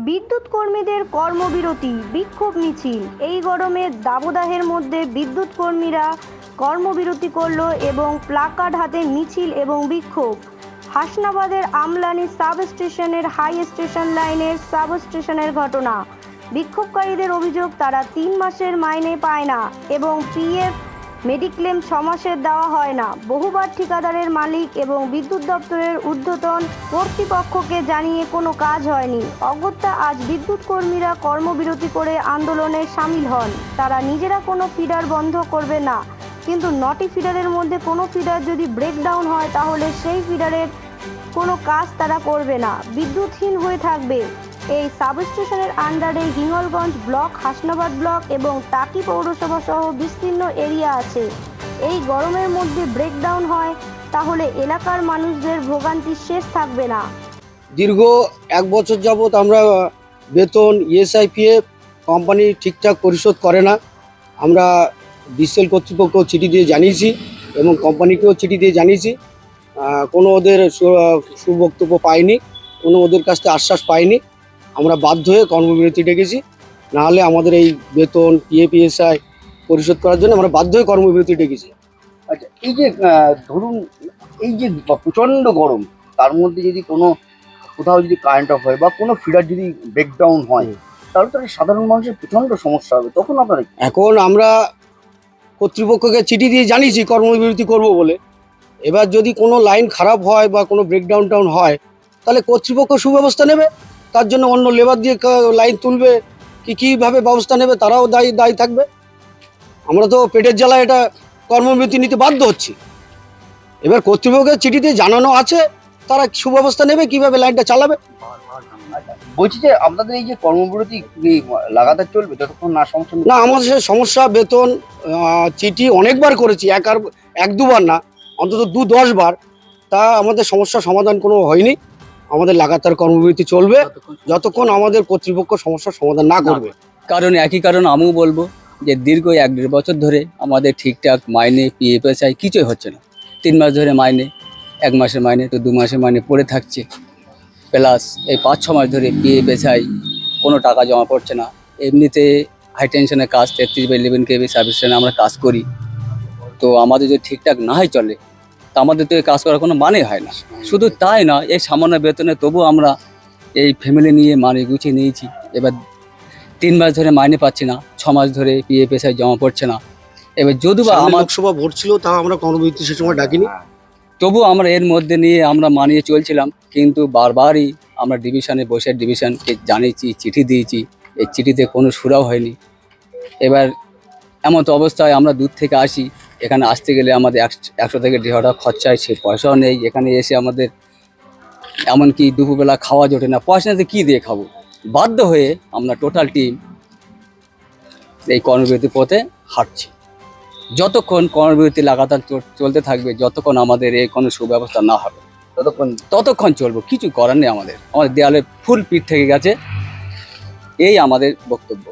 বিদ্যুৎ কর্মীদের কর্মবিরতি বিক্ষোভ মিছিল। এই গরমের দাবদাহের মধ্যে বিদ্যুৎ কর্মীরা কর্মবিরতি করল এবং প্লাকার্ড হাতে মিছিল এবং বিক্ষোভ। হাসনাবাদের আমলানি সাব স্টেশনের হাই স্টেশন লাইনের সাব স্টেশনের ঘটনা। বিক্ষোভকারীদের অভিযোগ তারা 3 মাসের মাইনে পায় না এবং পিএফ মেডিক্লেম 6 মাসের দেওয়া হয় না। বহুবার ঠিকাদারের মালিক এবং বিদ্যুৎ দপ্তরের ঊর্ধ্বতন কর্তৃপক্ষকে জানিয়ে কোনো কাজ হয়নি। অগত্যা আজ বিদ্যুৎ কর্মীরা কর্মবিরতি করে আন্দোলনে সামিল হন। তারা নিজেরা কোনো ফিডার বন্ধ করবে না, কিন্তু 9টি ফিডারের মধ্যে কোনো ফিডার যদি ব্রেকডাউন হয় তাহলে সেই ফিডারের কোনো কাজ তারা করবে না, বিদ্যুৎহীন হয়ে থাকবে। এই সাবস্টেশনের আন্ডারে হিঙ্গলগঞ্জ ব্লক, হাসনাবাদ ব্লক এবং টাকি পৌরসভা সহ বিস্তীর্ণ এরিয়া আছে। এই গরমের মধ্যে ব্রেকডাউন হয় তাহলে এলাকার মানুষদের ভোগান্তির শেষ থাকবে না। দীর্ঘ 1 বছর যাবৎ আমরা বেতন ইএসআইপিএফ কোম্পানি ঠিকঠাক পরিশোধ করে না। আমরা ডিসেল কর্তৃপক্ষ চিঠি দিয়ে জানিয়েছি এবং কোম্পানিকেও চিঠি দিয়ে জানিয়েছি। কোনো ওদের সুবক্তব্য পাইনি, কোনো ওদের কাছ থেকে আশ্বাস পাইনি। আমরা বাধ্য হয়ে কর্মবিরতি ডেকেছি, নাহলে আমাদের এই বেতন পিএফ-ইএসআই পরিশোধ করার জন্য আমরা বাধ্য হয়ে কর্মবিরতি ডেকেছি। আচ্ছা, এই যে ধরুন এই যে প্রচণ্ড গরম, তার মধ্যে যদি কোথাও যদি কারেন্ট অফ হয় বা কোনো ফিডার যদি ব্রেকডাউন হয়, তাহলে তো সাধারণ মানুষের প্রচণ্ড সমস্যা হবে। তখন আপনারা এখন আমরা কর্তৃপক্ষকে চিঠি দিয়ে জানিয়েছি কর্মবিরতি করব বলে। এবার যদি কোনো লাইন খারাপ হয় বা কোনো ব্রেকডাউন হয়, তাহলে কর্তৃপক্ষ সুব্যবস্থা নেবে। তার জন্য অন্য লেবার দিয়ে লাইন তুলবে, কীভাবে ব্যবস্থা নেবে তারাও দায়ী থাকবে। আমরা তো পেটের জ্বালায় এটা কর্মবিরতি নিতে বাধ্য হচ্ছি। এবার কর্তৃপক্ষের চিঠি দিয়ে জানানো আছে, তারা সুব্যবস্থা নেবে, কিভাবে লাইনটা চালাবে। বলছি যে আপনাদের এই যে কর্মবিরতি লাগাতার চলবে যতক্ষণ না সমস্যা না, আমাদের সে সমস্যা বেতন চিঠি অনেকবার করেছি, এক দুবার না, অন্তত 10 বার। তা আমাদের সমস্যার সমাধান কোনো হয়নি। আমাদের লাগাতার কর্মবিরতি চলবে যতক্ষণ আমাদের কর্তৃপক্ষ সমস্যার সমাধান না করবে। কারণ একই কারণ আমিও বলবো যে দীর্ঘ 1-1.5 বছর ধরে আমাদের ঠিকঠাক মাইনে পিএফএসআই কিছুই হচ্ছে না। 3 মাস ধরে মাইনে, 1 মাসের মাইনে তো 2 মাসের মাইনে পড়ে থাকছে, প্লাস এই 5-6 মাস ধরে পিএফএসআই কোনো টাকা জমা পড়ছে না। এমনিতে হাই টেনশনের কাজ 33/11 কেভি সাবস্টেশনে আমরা কাজ করি, তো আমাদের যদি ঠিকঠাক না হয় চলে, তা আমাদের তো এই কাজ করার কোনো মানে হয় না। শুধু তাই না, এই সামান্য বেতনে তবু আমরা এই ফ্যামিলি নিয়ে মানে গুছিয়ে নিয়েছি। এবার 3 মাস ধরে মাইনে পাচ্ছি না, 6 মাস ধরে পিএফএসআই জমা পড়ছে না। এবার যদি বা আমার লোকসভা ভোট ছিল, তাও আমরা কর্মবিরতি সে সময় ডাকিনি। তবু আমরা এর মধ্যে নিয়ে আমরা মানিয়ে চলছিলাম, কিন্তু বারবারই আমরা ডিভিশনকে জানিয়েছি, চিঠি দিয়েছি, এই চিঠিতে কোনো সুরাও হয়নি। এবার এমন তো অবস্থায় আমরা দূর থেকে আসি, এখানে আসতে গেলে আমাদের 100 থেকে 150 টাকা খরচা হয়, সে পয়সাও নেই। এখানে এসে আমাদের এমনকি দুপুরবেলা খাওয়া জোটে না, পয়সা নিতে কী দিয়ে খাবো। বাধ্য হয়ে আমরা টোটাল টিম এই কর্মবিরতির পথে হাঁটছি। যতক্ষণ কর্মবিরতি লাগাতার চলতে থাকবে, যতক্ষণ আমাদের এই কোনো সুব্যবস্থা না হবে ততক্ষণ চলবো। কিছু করার নেই আমাদের দেয়ালে ফুল পিঠ থেকে গেছে, এই আমাদের বক্তব্য।